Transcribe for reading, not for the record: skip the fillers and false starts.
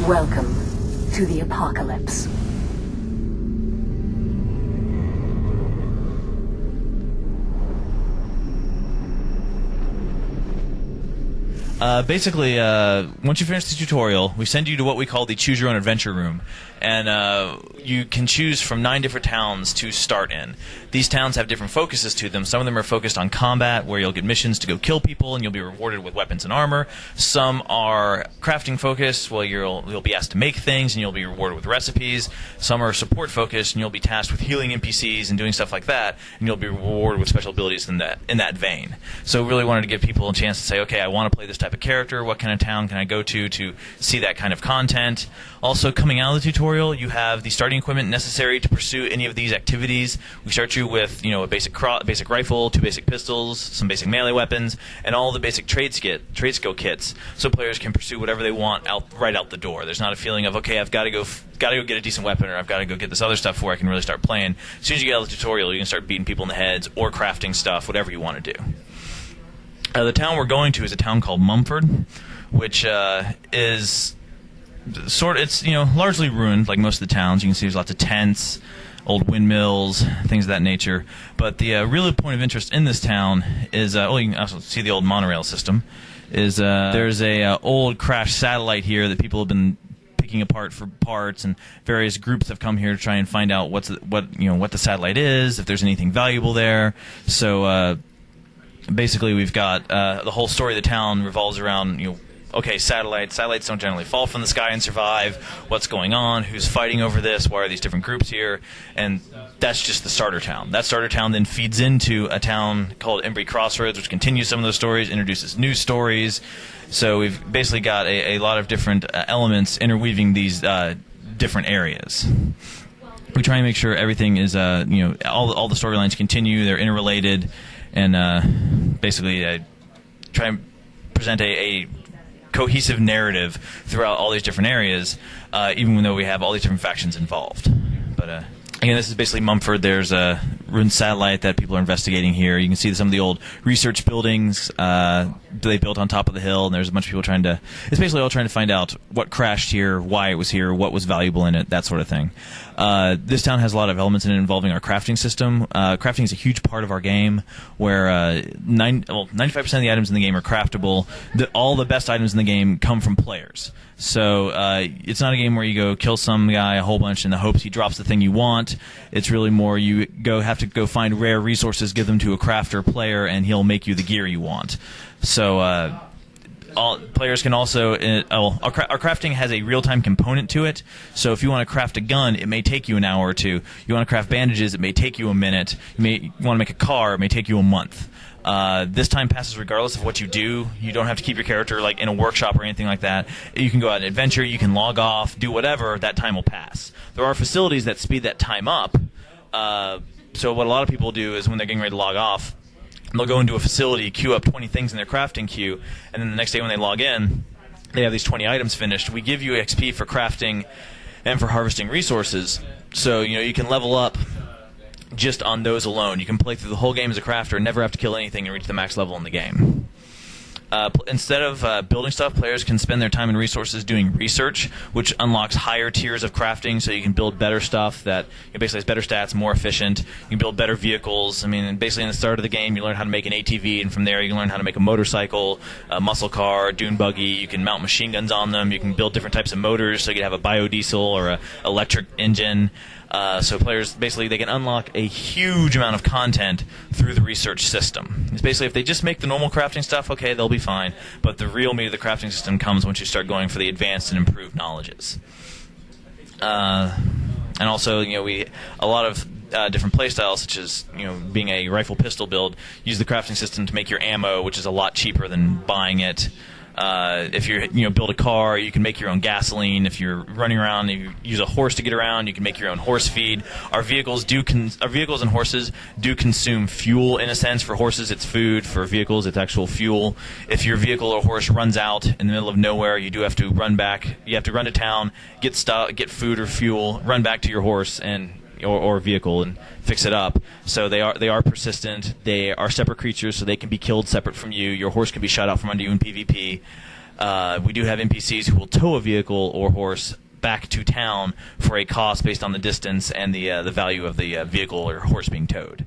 Welcome to the apocalypse. Basically, once you finish the tutorial, we send you to what we call the Choose Your Own Adventure Room, and you can choose from 9 different towns to start in. These towns have different focuses to them. Some of them are focused on combat, where you'll get missions to go kill people, and you'll be rewarded with weapons and armor. Some are crafting focused, where you'll be asked to make things, and you'll be rewarded with recipes. Some are support focused, and you'll be tasked with healing NPCs and doing stuff like that, and you'll be rewarded with special abilities in that vein. So we really wanted to give people a chance to say, okay, I want to play this type of character. What kind of town can I go to see that kind of content? Also, coming out of the tutorial, you have the starting equipment necessary to pursue any of these activities. We start you with, a basic rifle, 2 basic pistols, some basic melee weapons, and all the basic trade skill kits, so players can pursue whatever they want right out the door. There's not a feeling of, okay, I've got to go get a decent weapon, or I've got to go get this other stuff before I can really start playing. As soon as you get out of the tutorial, you can start beating people in the heads or crafting stuff, whatever you want to do. The town we're going to is a town called Mumford, which is it's largely ruined, like most of the towns. You can see there's lots of tents, old windmills, things of that nature. But the real point of interest in this town is, you can also see the old monorail system. There's a old crashed satellite here that people have been picking apart for parts, and various groups have come here to try and find out what the satellite is, if there's anything valuable there. So basically, we've got the whole story of the town revolves around, okay, satellites don't generally fall from the sky and survive. What's going on? Who's fighting over this? Why are these different groups here? And that's just the starter town. That starter town then feeds into a town called Embry Crossroads, which continues some of those stories, introduces new stories. So we've basically got a lot of different elements interweaving these different areas. We try and make sure everything is, all the storylines continue, they're interrelated, and basically try and present a cohesive narrative throughout all these different areas, even though we have all these different factions involved. But again, this is basically Mumford. There's a ruined satellite that people are investigating here. You can see some of the old research buildings they built on top of the hill, and there's a bunch of people it's basically all trying to find out what crashed here, why it was here, what was valuable in it, that sort of thing. This town has a lot of elements in it involving our crafting system. Crafting is a huge part of our game, where 95% of the items in the game are craftable. All the best items in the game come from players. So it's not a game where you go kill some guy a whole bunch in the hopes he drops the thing you want. It's really more you have to go find rare resources, give them to a crafter player, and he'll make you the gear you want. So all players can also our crafting has a real-time component to it. So if you want to craft a gun, it may take you an hour or two. You want to craft bandages, it may take you a minute. You want to make a car, it may take you a month. This time passes regardless of what you do. You don't have to keep your character in a workshop or anything like that. You can go out and adventure, you can log off, do whatever, that time will pass. There are facilities that speed that time up. So what a lot of people do is when they're getting ready to log off, they'll go into a facility, queue up 20 things in their crafting queue, and then the next day when they log in, they have these 20 items finished. We give you XP for crafting and for harvesting resources, so you can level up just on those alone. You can play through the whole game as a crafter and never have to kill anything and reach the max level in the game. Instead of building stuff, players can spend their time and resources doing research, which unlocks higher tiers of crafting, so you can build better stuff that basically has better stats, more efficient. You can build better vehicles. Basically in the start of the game, you learn how to make an ATV, and from there you can learn how to make a motorcycle, a muscle car, a dune buggy. You can mount machine guns on them. You can build different types of motors, so you can have a biodiesel or an electric engine. So players, basically, they can unlock a huge amount of content through the research system. It's basically, if they just make the normal crafting stuff, okay, they'll be fine. But the real meat of the crafting system comes once you start going for the advanced and improved knowledges. And also, a lot of different playstyles, such as being a rifle pistol build, use the crafting system to make your ammo, which is a lot cheaper than buying it. If you build a car, you can make your own gasoline. If you're running around, you use a horse to get around, you can make your own horse feed. Our vehicles and horses do consume fuel in a sense. For horses, it's food. For vehicles, it's actual fuel. If your vehicle or horse runs out in the middle of nowhere, you do have to run back. You have to run to town, get food or fuel, run back to your horse, and or vehicle and fix it up. So they are persistent. They are separate creatures, so they can be killed separate from you. Your horse can be shot out from under you in PvP. We do have NPCs who will tow a vehicle or horse back to town for a cost based on the distance and the value of the vehicle or horse being towed.